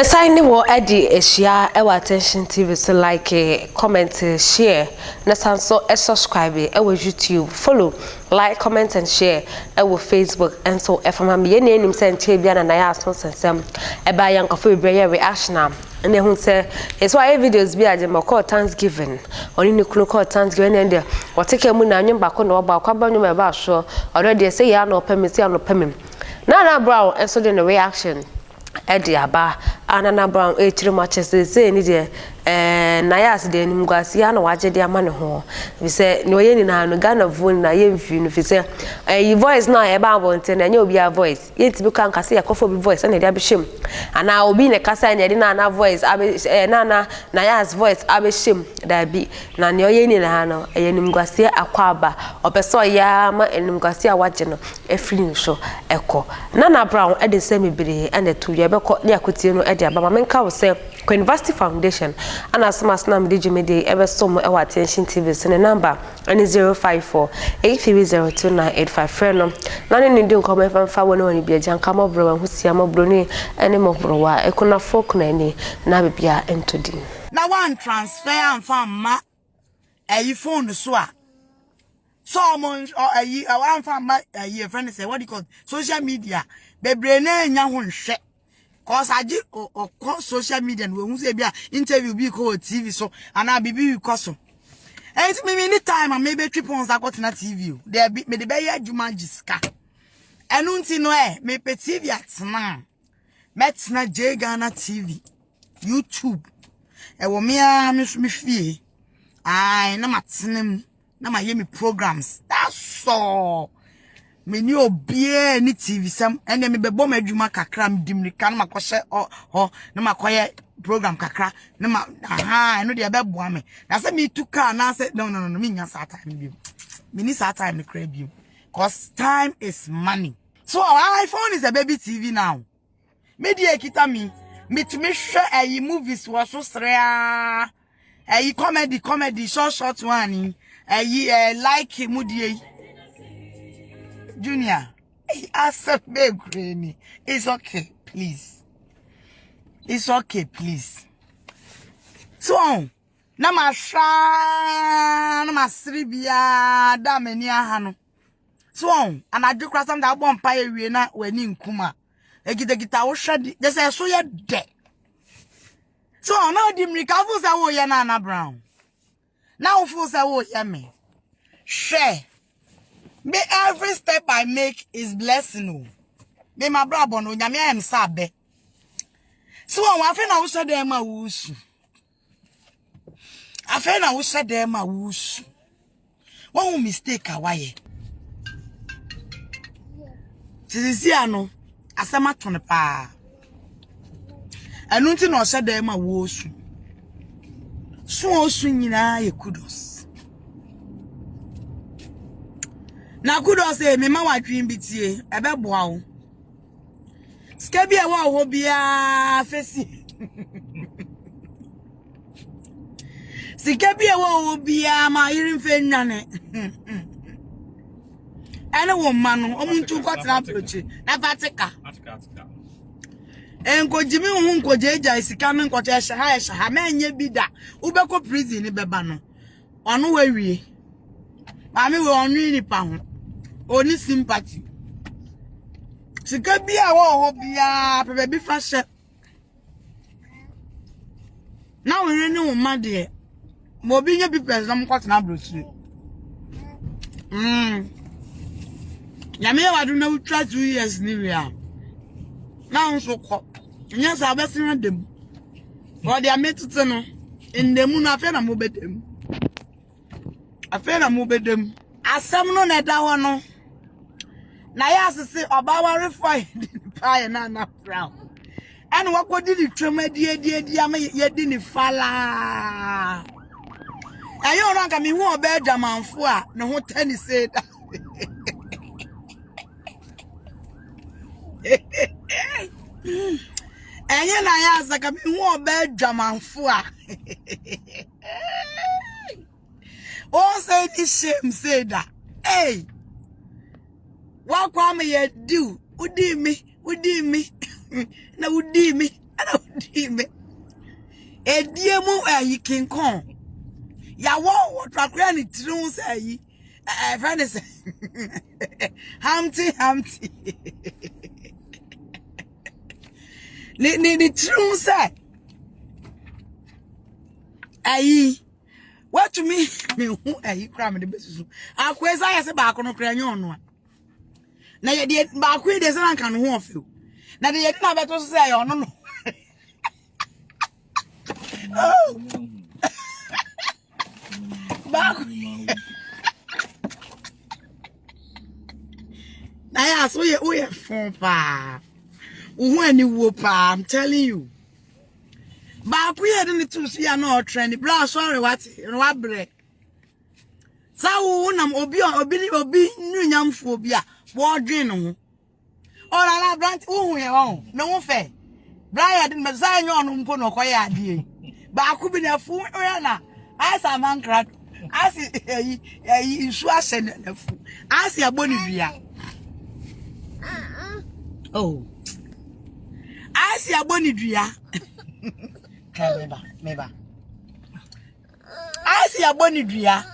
sign wo edi ehia e wa attention TV so like comment share na sanso subscribe e wa YouTube follow like comment and share e wa Facebook and so e fama me ne enim se nche bia na Nayas so sensem e ba yan kofo bebre reaction am and hu say it's why videos bi aje mako Thanksgiving oni ne kunu call Thanksgiving and there what take mu na anwum bako na oba kwa banwum e ba so already say ya na opem si anopem na brown and so the reaction Eddie aba anana brown chiri matches say ni de Nayas de nim gwase ya na waje de ama ne ho bi say no ye ni na no Ghana phone na ye mfi no fi say yi voice na e ba bonte na nya obi a voice ye ti bi kan kase ya kofo bi voice na de abehim ana obi ne kasa nya de na voice na Nayas voice abehim da bi na ne ye ni na no ye nim gwase akwa aba opeso ya ma nim gwase a waje no efiri ni so eko na brown e de say mebere and to ye be ko ne akotie no e de aba ma menka wo say University Foundation and as much nam digimede ever some our attention TV so the number and 054-830-2985 friend no na ne ndi nko me fa woni woni bia jan kama bro hu sia ma bro ni ene mo bro wa e kuna folk na ni na bia entodi na one transfer am fa ma ayi phone so a so mo ayi wan fa ma ayi friend say what do you call social media bebre na nya ho nhwe cause aji o social media no hu say bia interview bi ko TV so ana bibi ko so enti me any time am maybe trip on zakot na TV there be me de be ya adwuma giska enu nti no me pe TV atena metna Tvgh na TV YouTube e wo me a me fie ai na matnem na ma ye me programs that's all me ni obie ni TV sam ene me bebo madwuma kakra mdimrika na makɔhye ho na makoye program kakra na ma no de bebo me na se me tuka na se no me nya sa time bi me ni sa time kra bi cause time is money so our iPhone is a baby TV now me die kita me to me hwe ayi movies wo so srea ayi comedy short one ayi like mu die Junior, accept me, Granny. It's okay, please. It's okay, please. So, na masribia da meni ahano. So, anadu krasam da bon pa ewie na wani nkuma. Egidegita wo hwede. They say so ye de. So, na di mrika fu say wo ye na Brown. Na wo fu say wo ye me. Share. Me every step I make is blessing. Me my brother no nyame am sabe. So I feel na wo se dem ma wusu. I feel na wo se dem ma wusu. One mistake awaye. Tizisi ano asema tone pa. Enu nti na o se dem ma wusu. So osu nyina ye kudos. Na kudos say me ma wadwin bitie ebeboa wo ska bia wa ho bia fesi sika bia wa ho bia ma yirin fe nwane ene wo ma no omuntu kwatena approach na fatika enko jimi hu nko jeja sika no nko che ha ma enye bida ubeko prison ni beba no ono wawie ma me we onwi ni pa ho oni sympathy sika bia wo bia pepe bi fa hye na we ni wo ma de mo bi nya bi person kwatena brochire ya me wa do na utwa 2 years ni we a na nso ko nya sa be sin dem o de ametute no ndemu na afa na mo bedem asem no na da ho no Nayas say obawa refine pie na Brown and wakodi di twema die ama yedi ni fala ayo no nka me hu oba adwamanfo a ne ho tani say da enye Nayas ka me hu oba adwamanfo a oh say this shame say that hey what come you do udi me na udi me me. A dear mo you can come. Ya what granny true say. Friend is Humpty. The true say. Aye. What to me? Me who aye cram the business. I quest I say back on a crayon one. Now you did back with this and can hold you. Now you didn't have to say or no. Oh, back. Nayas, we are phone pa. When you whoop, I'm telling you. Back we had in the two see no trend. Bra sorry what break. So nam obi nu nyam phobia. Wording no. All ala brand who we on. No fair. Brian didn't design on mpo no koya ade. Ba ku bi na fu na. As a man crack. As isu ase na fu. As ya boni bia. Oh. As ya boni dua. Meba. As ya boni dua.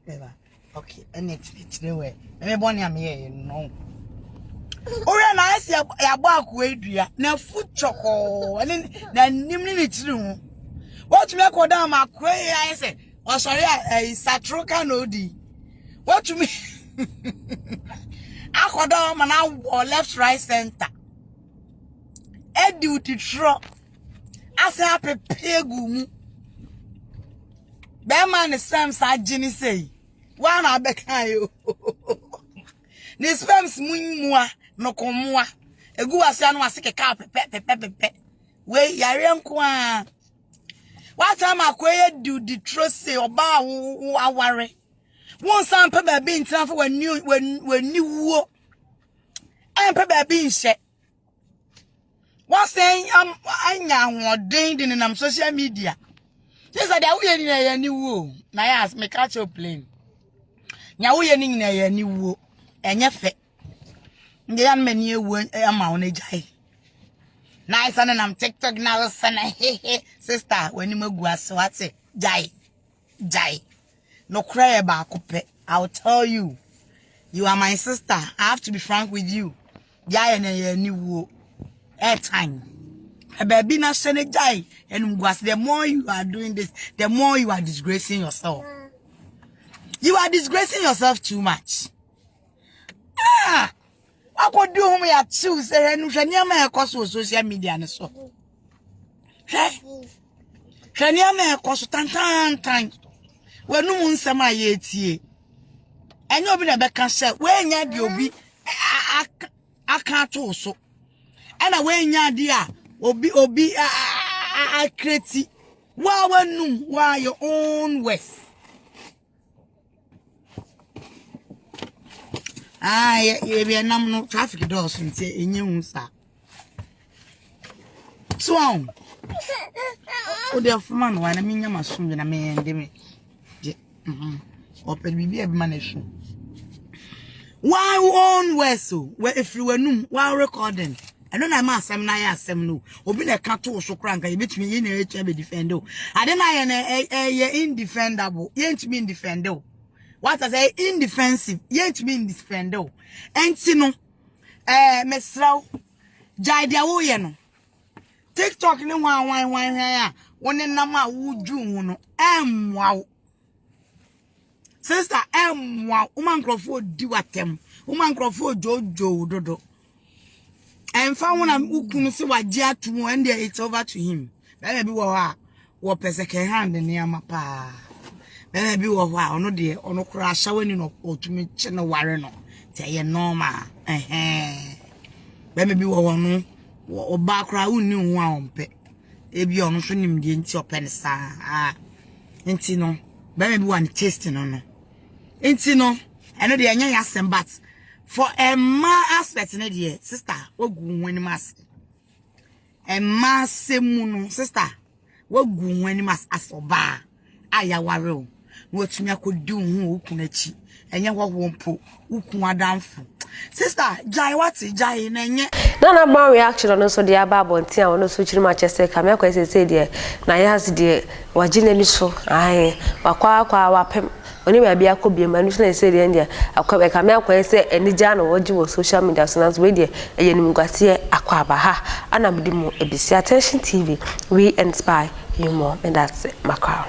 Meba. Okay, and it's the way. Me boni am here no. Ora na asi yabo akwa na food choko na nimni ni tiri what me ko down makwa I say o sorry satroka no di what me akoda ma na left right center edi utitro ase apepegu mu be man spam sa gini say wa na abeka yo ni spams munwa no komwa egu asia no asike ka pepe we yare nko a what time akoye do the trust oba aware won san pe ba bi ntan for when wuo an pe ba bi nse what saying anya hoden din na social media this are the we ni ya ni wuo Nayas me catch your plane nya wo ye ni na ya ni wuo enye fe ngiyan meni ewu ama wona jai nice and I'm TikTok now sana sister when you magu aso ate jai no cry ba kope I'll tell you are my sister. I have to be frank with you jai na ye ni wo airtime baby na sene jai and the more you are doing this the more you are disgracing yourself. You are disgracing yourself too much. I could do home ya choose and Shania cost social media and so. Shania cost tan. When no one sama yet. And you be a back and say, when you be I can't also. And away ya dear, obi I create. Why your own west. You be no traffic doors in you, sir. So, oh, dear man, when I mean, you must soon, and I mean, demi. Open be a manation. Why on vessel? Where if you were noon while recording? I don't know, Nayas, no. Open a cattle so crank, I bet me in a defendo. I don't know, indefendable, ain't mean defendo. What I say indefensive, yet mean defendo. And sino, Mesrao, Jaidia Woyano. TikTok no wine, one in Nama would you wow. Sister wow, woman Crawford do at them, woman Crawford Jojo Dodo. And found one who couldn't see what Jia to one day it's over to him. Baby, what peseke hand in near my pa. Baby, wow, no dear, or no crash showing in or to me, channel warren. Tell you normal, Baby, one or backra who knew one pet. If you are not showing the into your pensa, Intino, baby, one tasting on. Intino, I know the anya but for a ma aspect in a sister, what go when mask. A mass sister, what go when mask as for bar. Aya waro. What me I could do who kunechi. And ya won't put who down for. sister jai wati jai nenye na ba reaction on so dia ba bonti a wono so chiri ma chese ka me akwese se de Nayas de wagine ni so ai wakwa wapem oni ba bia ko bia manu na se de ndia akwa ka me akwese enija na wogi wo social media so na so we de eyenim gwase akwa ba ha ana mdi mu ebisi attention TV we inspire you more and that's it, my crown.